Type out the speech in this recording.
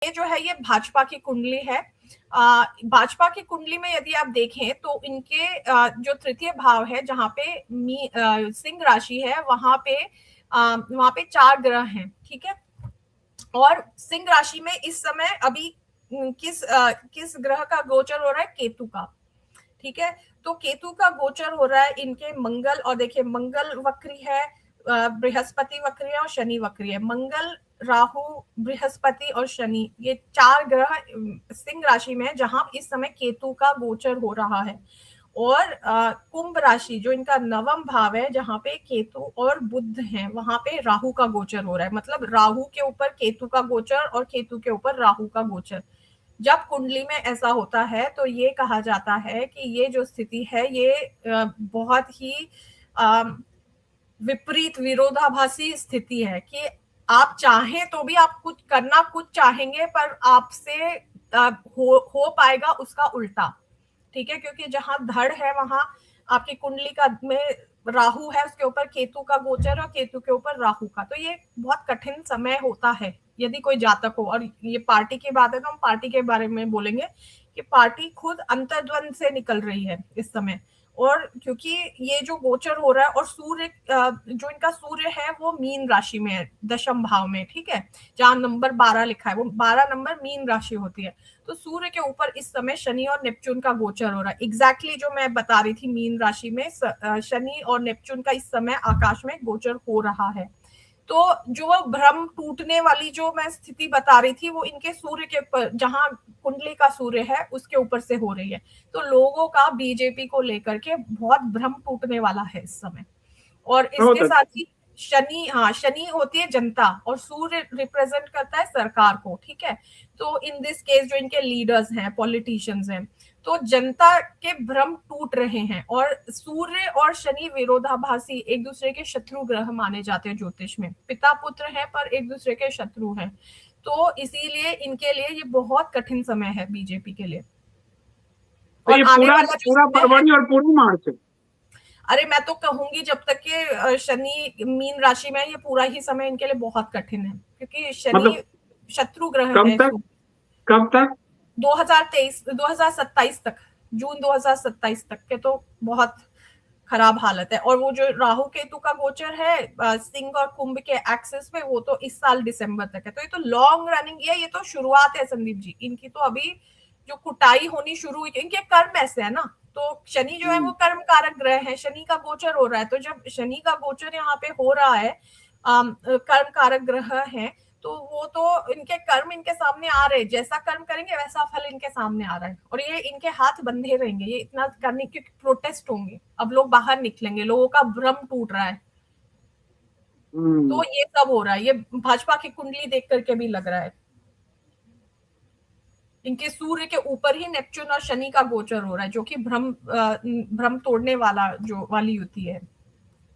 ये जो है ये भाजपा की कुंडली है। भाजपा की कुंडली में यदि आप देखें तो इनके जो तृतीय भाव है जहाँ पे सिंह राशि है वहां पे 4 ग्रह हैं, ठीक है। और सिंह राशि में इस समय अभी किस ग्रह का गोचर हो रहा है? केतु का, ठीक है। तो केतु का गोचर हो रहा है इनके मंगल, और देखिए मंगल वक्री है, बृहस्पति वक्री है और शनि वक्री है। मंगल, राहु, बृहस्पति और शनि, ये 4 ग्रह सिंह राशि में है जहां इस समय केतु का गोचर हो रहा है। और कुंभ राशि जो इनका नवम भाव है जहां पे केतु और बुध हैं, वहां पे राहु का गोचर हो रहा है। मतलब राहु के ऊपर केतु का गोचर और केतु के ऊपर राहु का गोचर। जब कुंडली में ऐसा होता है तो ये कहा जाता है कि ये जो स्थिति है ये बहुत ही विपरीत विरोधाभासी स्थिति है कि आप चाहें तो भी आप कुछ चाहेंगे पर आपसे हो पाएगा उसका उल्टा, ठीक है। क्योंकि जहां धड़ है वहां आपकी कुंडली का में राहु है, उसके ऊपर केतु का गोचर और केतु के ऊपर राहु का, तो ये बहुत कठिन समय होता है यदि कोई जातक हो। और ये पार्टी की बात है तो हम पार्टी के बारे में बोलेंगे कि पार्टी खुद अंतर्द्वंद से निकल रही है इस समय। और क्योंकि ये जो गोचर हो रहा है और सूर्य जो इनका सूर्य है वो मीन राशि में है, दशम भाव में, ठीक है। जहां नंबर 12 लिखा है वो 12 नंबर मीन राशि होती है। तो सूर्य के ऊपर इस समय शनि और नेपच्यून का गोचर हो रहा है। एग्जैक्टली जो मैं बता रही थी, मीन राशि में शनि और नेपच्यून का इस समय आकाश में गोचर हो रहा है। तो जो भ्रम टूटने वाली जो मैं स्थिति बता रही थी वो इनके सूर्य के ऊपर, जहां कुंडली का सूर्य है उसके ऊपर से हो रही है। तो लोगों का बीजेपी को लेकर के बहुत भ्रम टूटने वाला है इस समय। और इसके साथ ही शनि होती है जनता और सूर्य रिप्रेजेंट करता है सरकार को, ठीक है। तो इन दिस केस जो इनके लीडर्स हैं, पॉलिटिशियंस हैं, तो जनता के भ्रम टूट रहे हैं। और सूर्य और शनि विरोधाभासी, एक दूसरे के शत्रु ग्रह माने जाते हैं ज्योतिष में। पिता पुत्र हैं पर एक दूसरे के शत्रु हैं। तो इसीलिए इनके लिए ये बहुत कठिन समय है बीजेपी के लिए। तो ये पूरा फरवरी और पूरी मार्च। अरे मैं तो कहूंगी जब तक के शनि मीन राशि में, ये पूरा ही समय इनके लिए बहुत कठिन है क्योंकि शनि मतलब शत्रु ग्रह कब है। तक 2027 तक, जून 2027 तक के तो बहुत खराब हालत है। और वो जो राहु केतु का गोचर है सिंह और कुंभ के एक्सिस में, वो तो इस साल दिसंबर तक है। तो ये तो लॉन्ग रनिंग है, ये तो शुरुआत है संदीप जी। इनकी तो अभी जो कुटाई होनी शुरू हुई, इनके कर्म ऐसे है ना। तो शनि जो है वो कर्म कारक ग्रह है, शनि का गोचर हो रहा है। तो जब शनि का गोचर यहाँ पे हो रहा है, कर्म कारक ग्रह है, तो वो तो इनके कर्म इनके सामने आ रहे हैं। जैसा कर्म करेंगे वैसा फल इनके सामने आ रहा है। और ये इनके हाथ बंधे रहेंगे ये इतना करने, क्योंकि प्रोटेस्ट होंगे, अब लोग बाहर निकलेंगे, लोगों का भ्रम टूट रहा है। तो ये सब हो रहा है, ये भाजपा की कुंडली देख करके भी लग रहा है। इनके सूर्य के ऊपर ही नेपच्यून और शनि का गोचर हो रहा है, जो कि भ्रम तोड़ने वाला जो वाली युति है।